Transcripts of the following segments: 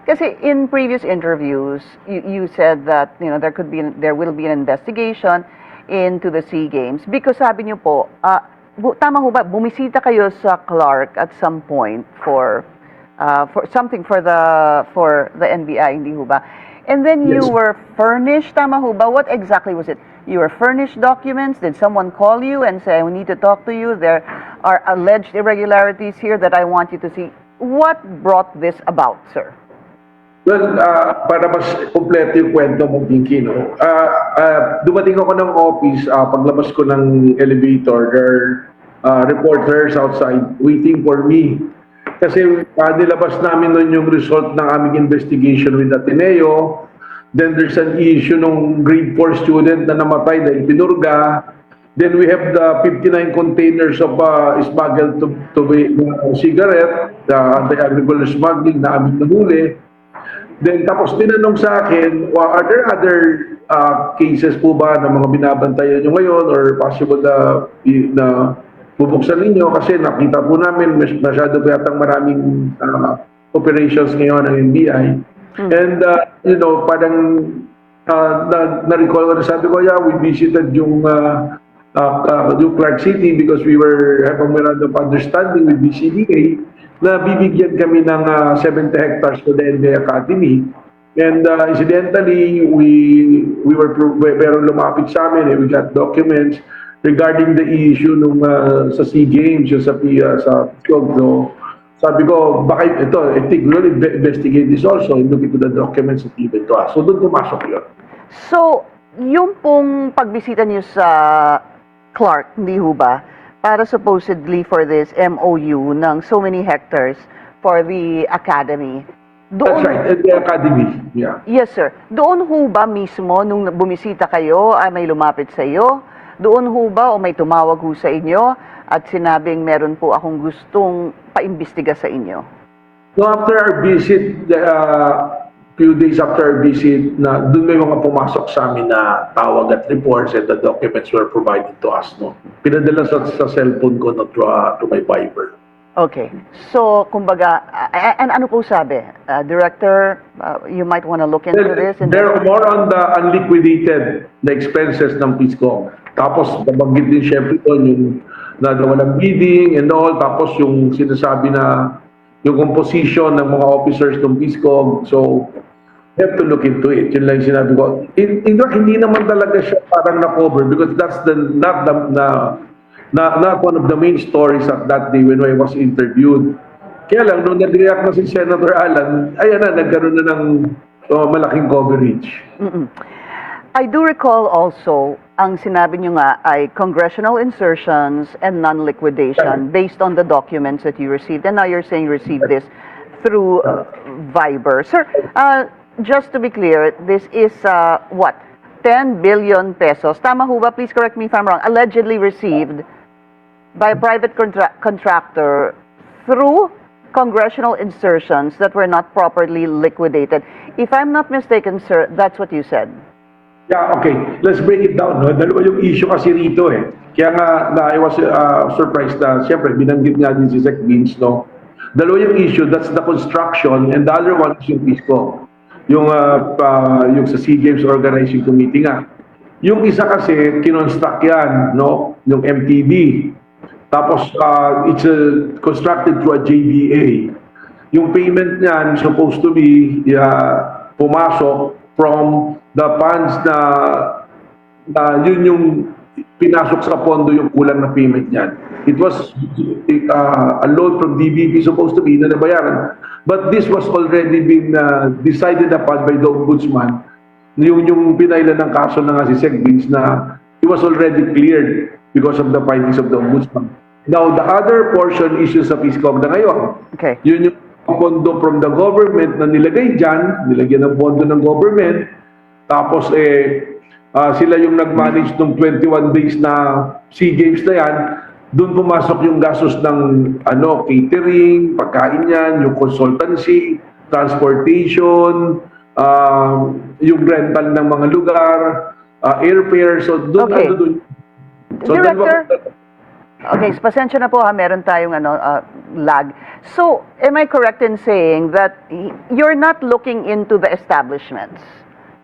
Kasi in previous interviews, you said that there will be an investigation into the SEA Games because sabi niyo po, tama ho ba, bumisita kayo sa Clark at some point for something for the NBI, hindi ho ba? And then you Yes. were furnished, tama ho ba? What exactly was it? You were furnished documents? Did someone call you and say, we need to talk to you? There are alleged irregularities here that I want you to see. What brought this about, sir? Well, para mas kompleto yung kwento mo, Pinky, no? Dumating ako ng office, paglabas ko ng elevator, there are reporters outside waiting for me. Kasi nilabas namin nun yung result ng aming investigation with Ateneo. Then there's an issue nung grade 4 student na namatay dahil pinurga. Then we have the 59 containers of smuggled to cigarette, the anti-agricultural smuggling na aming nahuli. Then tapos tinanong sa akin, are there other cases po ba na mga binabantayan nyo ngayon or possible na bubuksan ninyo? Kasi nakita po namin masyado pa yatang maraming operations ngayon ng NBI. And parang na-recall ko na sabi ko, yeah, we visited yung Clark City because we have a memorandum of understanding with DCDA na bibigyan kami ng 70 hectares to the NBI Academy. And incidentally, pero lumapit sa amin, we got documents regarding the issue nung sa SEA Games, yung sa PISCOG. So, sabi ko, baka I think we will investigate this also and look into the documents that given to us. So, doon pumasok yun. So, yung pong pagbisita niyo sa Clark, hindi ho ba? Para supposedly for this MOU ng so many hectares for the academy. That's right, at the academy. Yeah. Yes, sir. Doon ho ba mismo, nung bumisita kayo, ay may lumapit sa iyo? Doon ho ba o may tumawag ho sa inyo at sinabing meron po akong gustong paimbestiga sa inyo? So after our visit, few days after our visit, na doon may mga pumasok sa amin na tawag at reports and the documents were provided to us. No? Pinadala sa cellphone ko to my Viber. Okay. So, kumbaga, and ano po sabi? Director, you might want to look into this. They're more on the unliquidated, the expenses ng PISCO. Tapos, nabanggit din syempre doon yung walang bidding and all. Tapos, yung sinasabi na yung composition ng mga officers ng PISCO. So, you have to look into it. Yun lang yung sinabi ko. In fact, hindi naman talaga siya parang na-cover because that's not one of the main stories at that day when I was interviewed. Kaya lang, nung nag-react na si Senator Alan, ayan na, nagkaroon na ng malaking coverage. I do recall also, ang sinabi nyo nga ay congressional insertions and non-liquidation based on the documents that you received. And now you're saying you received this through Viber. Sir, just to be clear, this is what? 10 billion pesos. Tama ho ba? Please correct me if I'm wrong. Allegedly received by a private contractor through congressional insertions that were not properly liquidated. If I'm not mistaken, sir, that's what you said. Yeah, okay. Let's break it down. No? Dalawa yung issue kasi rito eh. Kaya nga, I was surprised na, siyempre, binanggit nga din si Sec Vince, no? Dalawa yung issue, that's the construction, and the other one is yung PISCO. Yung sa SEA Games Organizing Committee nga. Yung isa kasi, kinonstruct yan, no? Yung MTB. Tapos, it's constructed through a JBA. Yung payment niyan, supposed to be pumasok from the funds na yun yung pinasok sa pondo yung kulang na payment niyan. It was a loan from DBP supposed to be na nabayaran. But this was already been decided upon by the Ombudsman. Yung pinailan ng kaso na nga si Sec Vince na it was already cleared because of the findings of the Ombudsman. Now, the other portion issues sa PISCOG na ngayon. Okay. Yun yung pondo from the government na nilagay dyan, nilagyan ng pondo ng government, tapos sila yung nag-manage ng 21 days na SEA Games na yan, doon pumasok yung gastos ng catering, pagkain yan, yung consultancy, transportation, yung rental ng mga lugar, airfare, so doon Okay. doon. So, Director, Okay, so pasensya na po ha, meron tayong lag. So, am I correct in saying that you're not looking into the establishments?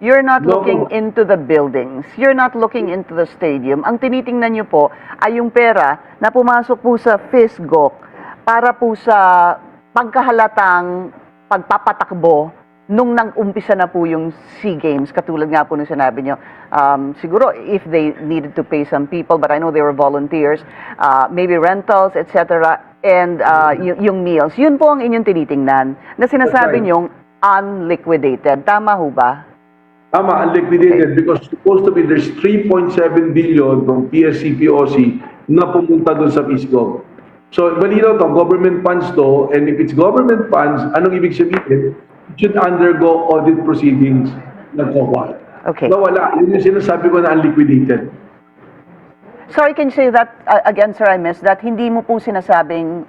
You're not No. looking into the buildings. You're not looking into the stadium. Ang tinitingnan niyo po ay yung pera na pumasok po sa FISGOC para po sa pagkahalatang pagpapatakbo nung nang-umpisa na po yung SEA Games, katulad nga po nung sinabi nyo, siguro if they needed to pay some people, but I know they were volunteers, maybe rentals, etc., and yung meals. Yun po ang inyong tinitingnan na sinasabi That's right. nyong unliquidated. Tama ho ba? Tama, unliquidated because supposed to be there's 3.7 billion from PSC-POC na pumunta doon sa FISGOC. So, malinaw to, government funds to, and if it's government funds, anong ibig sabihin? It should undergo audit proceedings ng COA. Okay. Nawala, yun yung sinasabi ko na unliquidated. Sorry, can you say that again, sir? I missed that. Hindi mo po sinasabing...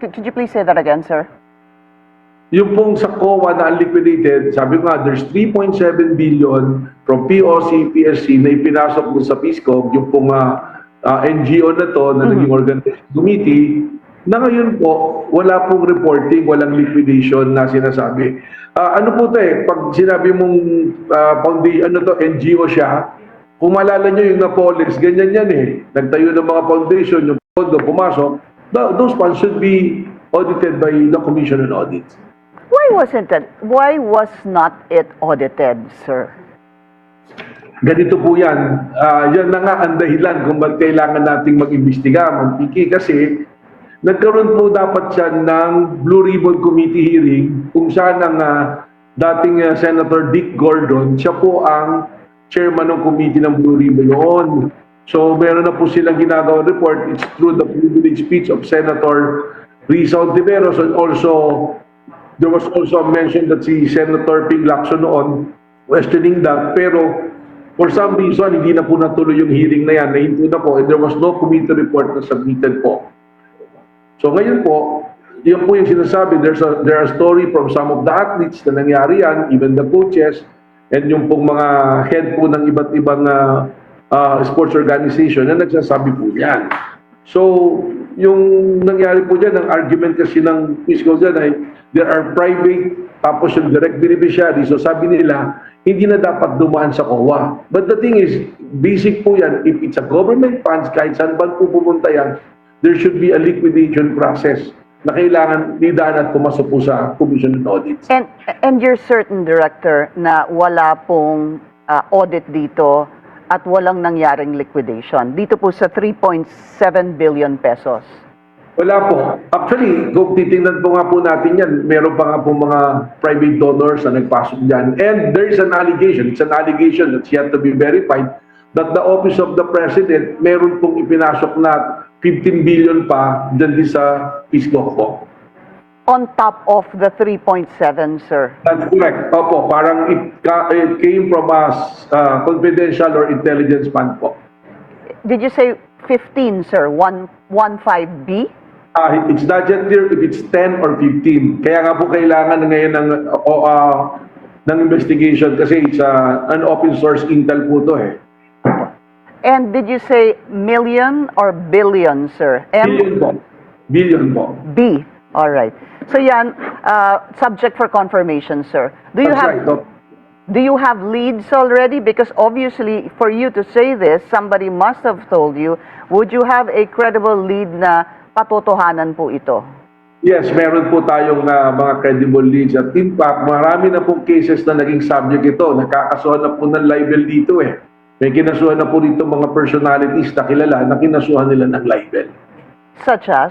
Could you please say that again, sir? Yung pong sa COA na unliquidated, sabi ko nga, there's 3.7 billion from POC, PSC na ipinasok mo sa PISCOG, yung pong NGO na to, na naging organization committee, na ngayon po, wala pong reporting, walang liquidation na sinasabi. Ano po ito pag sinabi mong NGO siya, kung maalala nyo yung Napolis, ganyan yan Nagtayo ng mga foundation, yung pondo pumasok, those funds should be audited by the Commission on Audits. Why was not it audited, sir? Ganito po yan. Yan na nga ang dahilan kung ba't kailangan nating mag-imbestiga, magpiki, kasi nagkaroon po dapat siya ng Blue Ribbon Committee hearing kung saan ang dating Senator Dick Gordon, siya po ang chairman ng committee ng Blue Ribbon noon. So meron na po silang ginagawa report. It's through the privilege speech of Senator Rizal Tiveros, and also there was also a mention that si Senator Ping Lacson noon questioning that, pero for some reason hindi na po natuloy yung hearing na yan, nahinto na po, and there was no committee report na submitted po. So ngayon po, yun po yung sinasabi, there are story from some of the athletes na nangyari yan, even the coaches, and yung pong mga head po ng iba't ibang sports organization na nagsasabi po yan. So, yung nangyari po dyan, ang argument kasi ng PISCO dyan ay there are private, tapos yung direct beneficiary. So sabi nila, hindi na dapat dumaan sa COA. But the thing is, basic po yan, if it's a government funds, kahit saan ba po pumunta yan, there should be a liquidation process na kailangan nidaan at pumasok po sa Commission on Audits. And you're certain, Director, na wala pong audit dito at walang nangyaring liquidation dito po sa 3.7 billion pesos? Wala po. Actually, kung titingnan po nga po natin yan, meron pa nga po mga private donors na nagpasok dyan. And there is an allegation, it's an allegation that's yet to be verified, that the Office of the President, meron pong ipinasok na 15 billion pa dyan din sa PISCOC po. On top of the 3.7, sir? That's correct. Opo, parang it came from a confidential or intelligence fund po. Did you say 15, sir? 15B? It's not yet clear if it's 10 or 15. Kaya nga po kailangan ngayon ng investigation kasi it's an open source intel po to And did you say million or billion, sir? Billion po. Billion po. B. All right. So yan, subject for confirmation, sir. Do you That's have right, no? Do you have leads already? Because obviously, for you to say this, somebody must have told you. Would you have a credible lead na patotohanan po ito? Yes, meron po tayong mga credible leads. At in fact, marami na pong cases na naging subject ito. Nakakasuhan na po ng libel dito May kinasuhan na po dito mga personalities na kilala na kinasuhan nila ng libel. Such as?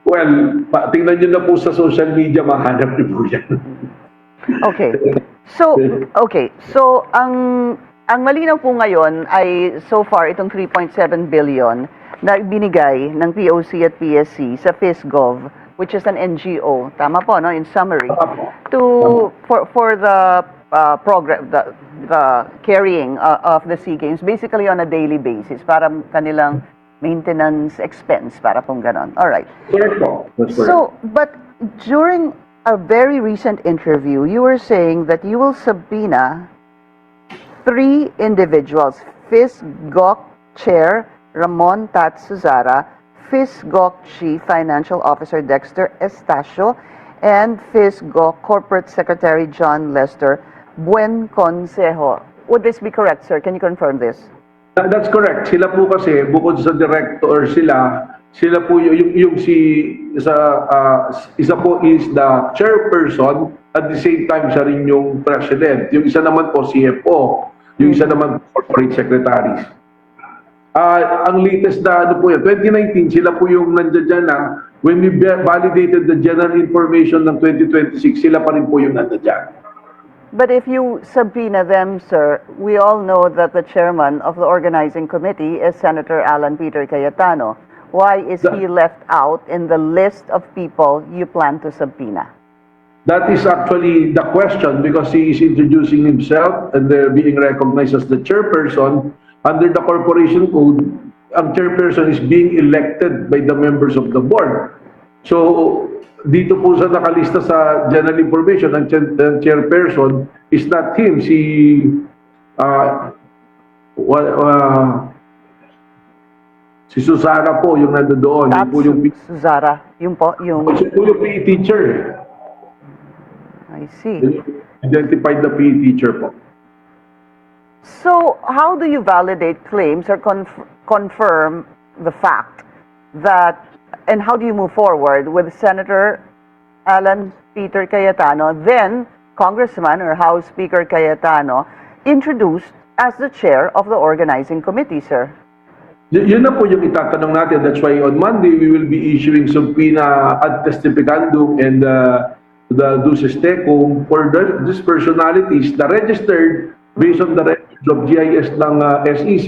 Well, tingnan nyo na po sa social media, mahanap niyo po yan. Okay. So ang malinaw po ngayon ay so far itong 3.7 billion na binigay ng POC at PSC sa FISGov, which is an NGO. Tama po, no? In summary, for the program, the carrying of the SEA Games, basically on a daily basis, para kanilang maintenance expense, para pong ganon. All right. Correct po. That's correct. So, but during a very recent interview, you were saying that you will subpoena 3 individuals, FISGOC Chair Ramon Tat Suzara, FISGOC Chief Financial Officer Dexter Estacio, and FISGOC Corporate Secretary John Lester Buenconsejo. Would this be correct, sir? Can you confirm this? That's correct. Sila po kasi, bukod sa director sila po isa po is the chairperson, at the same time siya rin yung president. Yung isa naman po CFO, yung isa naman corporate secretaries. Ang latest na ano po yan, 2019 sila po yung nandiyan dyan na when we validated the general information ng 2026, sila pa rin po yung nandiyan dyan. But if you subpoena them, sir, we all know that the chairman of the organizing committee is Senator Alan Peter Cayetano. Why is he left out in the list of people you plan to subpoena? That is actually the question because he is introducing himself and they're being recognized as the chairperson. Under the corporation code, ang chairperson is being elected by the members of the board. So, dito po sa nakalista sa general information, ang chairperson is not him, si Susara po yung nandoon. That's Yung po yung Suzara. Yung po, yung... Siya po yung PE teacher. I see. Identified the PE teacher po. So, how do you validate claims or confirm the fact that, and how do you move forward with Senator Alan Peter Cayetano, then Congressman or House Speaker Cayetano, introduced as the chair of the organizing committee, sir? Yun na po yung itatanong natin. That's why on Monday, we will be issuing subpoena ad testificandum and the duces tecum for these personalities na registered based on the records of GIS ng SEC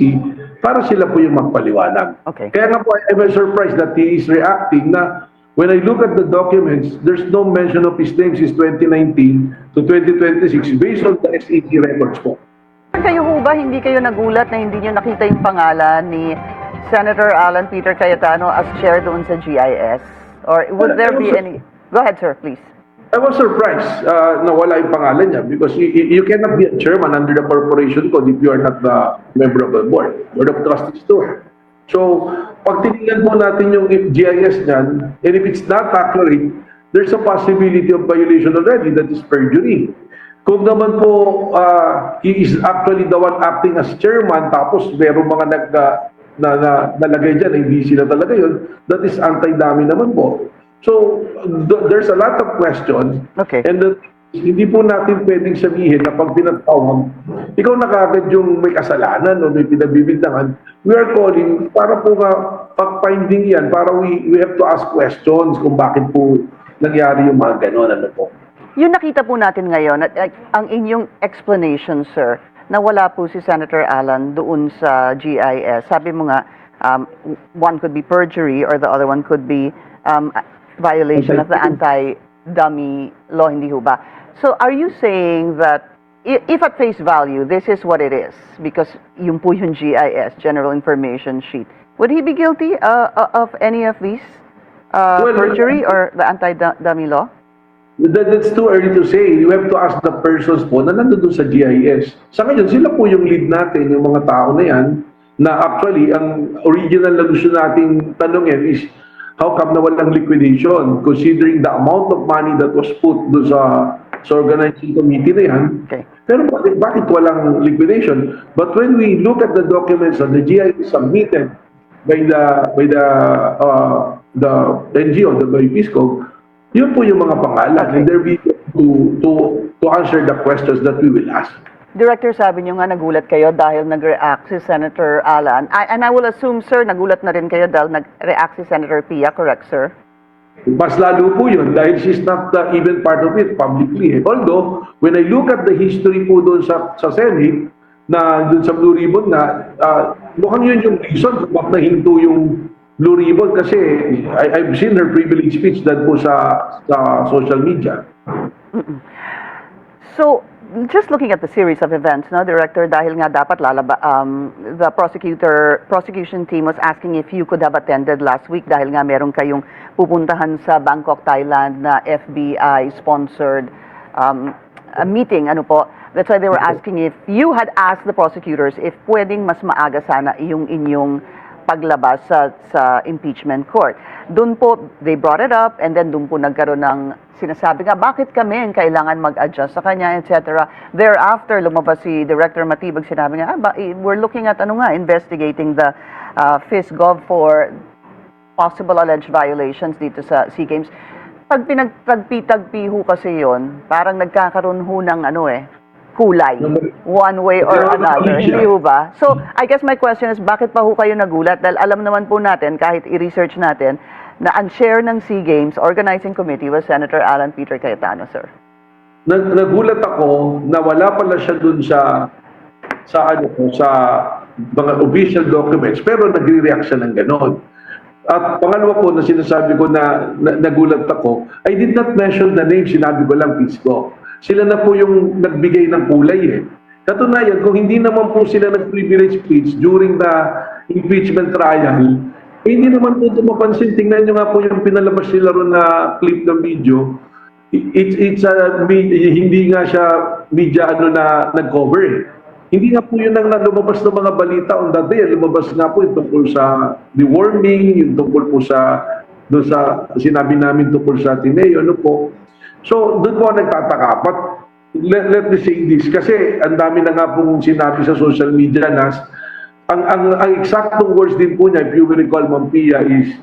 para sila po yung magpaliwanag. Okay. Kaya nga po, I'm surprised that he is reacting na when I look at the documents, there's no mention of his name since 2019 to 2026 based on the SEC records po. Kayo ho ba, hindi kayo nagulat na hindi nyo nakita yung pangalan ni Senator Alan Peter Cayetano as chair doon sa GIS? Or would there be any... Go ahead, sir, please. I was surprised na wala yung pangalan niya because you cannot be a chairman under the corporation code if you are not the member of the board. Board of trustees too. So, pag tinignan po natin yung GIS niyan, and if it's not accurate, there's a possibility of violation already, that is perjury. Kung naman po he is actually the one acting as chairman tapos merong mga nalagay dyan, hindi sila talaga yun, that is anti-dami naman po. So, there's a lot of questions. Okay. And hindi po natin pwedeng sabihin na pag pinatawag, ikaw na kagad yung may kasalanan o may pinabibintangan. We are calling para po pag-finding yan, para we have to ask questions kung bakit po nangyari yung mga gano'n. Ano po. Yung nakita po natin ngayon, at ang inyong explanation, sir, na wala po si Senator Alan doon sa GIS. Sabi mo nga, one could be perjury or the other one could be violation of the anti-dummy law, hindi ho ba? So are you saying that if at face value, this is what it is, because yung po yung GIS, General Information Sheet, would he be guilty of any of these? Perjury or the anti-dummy law? That's too early to say. You have to ask the persons po na nandun sa GIS. Sa ngayon, sila po yung lead natin, yung mga tao na yan, na actually, ang original na gusto nating tanongin is, how come na walang liquidation? Considering the amount of money that was put doon sa organizing committee na yan. Okay. Pero bakit walang liquidation? But when we look at the documents that the GIS submitted by the NGO, by PISCO, yun po yung mga pangalan. Okay. And there be to answer the questions that we will ask. Director, sabi niyo nga nagulat kayo dahil nag-react si Senator Alan. And I will assume, sir, nagulat na rin kayo dahil nag-react si Senator Pia, correct, sir? Mas lalo po yun dahil she's not even part of it publicly. Although, when I look at the history po doon sa Senate, na doon sa Blue Ribbon na, mukhang yun yung reason kung bakit nahinto yung Blue Ribbon kasi I've seen her privilege speech dahil po sa social media. So, just looking at the series of events, no, Director, dahil nga dapat the prosecution team was asking if you could have attended last week dahil nga meron kayong pupuntahan sa Bangkok, Thailand na FBI-sponsored a meeting, ano po. That's why they were asking if you had asked the prosecutors if pwedeng mas maaga sana yung inyong paglabas sa impeachment court. Doon po, they brought it up and then doon po nagkaroon ng sinasabi nga, bakit kami ang kailangan mag-adjust sa kanya, etc. Thereafter, lumabas si Director Matibag, sinabi nga, we're looking at investigating the FISGov for possible alleged violations dito sa SEA Games. Pag pinagtagpi-tagpi ho kasi yon, parang nagkakaroon ho ng kulay, one way or another, hindi ho ba? So, I guess my question is, bakit pa ho kayo nagulat? Dahil alam naman po natin, kahit i-research natin, na ang chair ng SEA Games Organizing Committee was Senator Alan Peter Cayetano, sir. Nagulat ako na wala pala siya dun sa mga official documents, pero nagre-react siya ng ganon. At pangalawa po na sinasabi ko na nagulat ako, I did not mention the name, sinabi ko lang Pisco. Sila na po yung nagbigay ng kulay eh. Katunayan, kung hindi naman po sila nag-privilege speech during the impeachment trial, hindi naman po ito mapansin. Tingnan nyo nga po yung pinalabas nila ron na clip ng video. Hindi nga siya media na nag-cover eh. Hindi nga po yun ang lumabas ng mga balita on that day. Lumabas nga po yung tungkol sa deworming, yung tungkol po sa sinabi namin tungkol sa Ateneo, ano po. So, doon po nagtataka. But let me say this, kasi ang dami na nga pong sinabi sa social media na ang eksaktong words din po niya, if you will recall, Ma'am Pia, is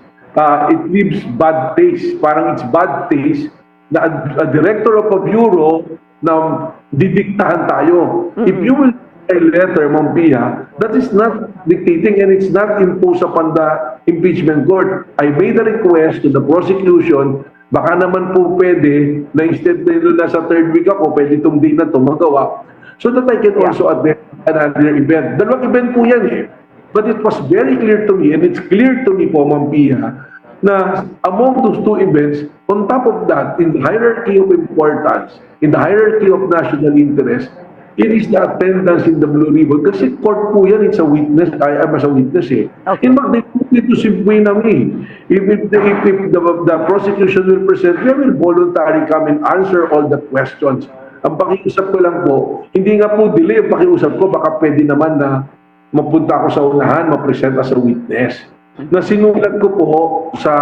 it leaves bad taste. Parang it's bad taste na a director of a bureau na didiktahan tayo. If you will a letter, Ma'am Pia, that is not dictating and it's not imposed upon the impeachment court. I made a request to the prosecution, baka naman po pwede na instead na sa third week ako, pwede itong day na ito magawa so that I can also attend another event. Dalawang event po yan eh. But it was very clear to me and it's clear to me po, Ma'am Pia, na among those two events, on top of that, in the hierarchy of importance, in the hierarchy of national interest, it is the attendance in the Blue Ribbon. Kasi court po yan, it's a witness. I am as a witness eh. Okay. In fact, they put it to simply na me. If the prosecution will present, we will voluntarily come and answer all the questions. Ang pakiusap ko lang po, hindi nga po delay ang pakiusap ko, baka pwede naman na mapunta ako sa unahan, ma-present as a witness. Na sinulat ko po sa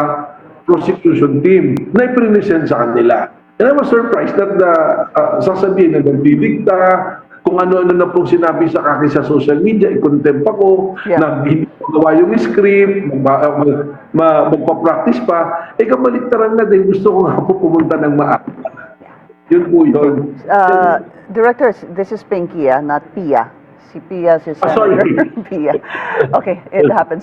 prosecution team na i-present sa kanila. And I was surprised that sasabihin na nagdidikta, kung ano-ano na pong sinabi sa akin sa social media, i-contempt ako, na hindi magawa yung script, magpa-practice pa, kabaliktaran na din, gusto ko nga po pumunta ng maaga. Yun po yun. Director, this is Pinky, not Pia. Si Pia, si Senator sorry. Pia. Okay, it happens, sir.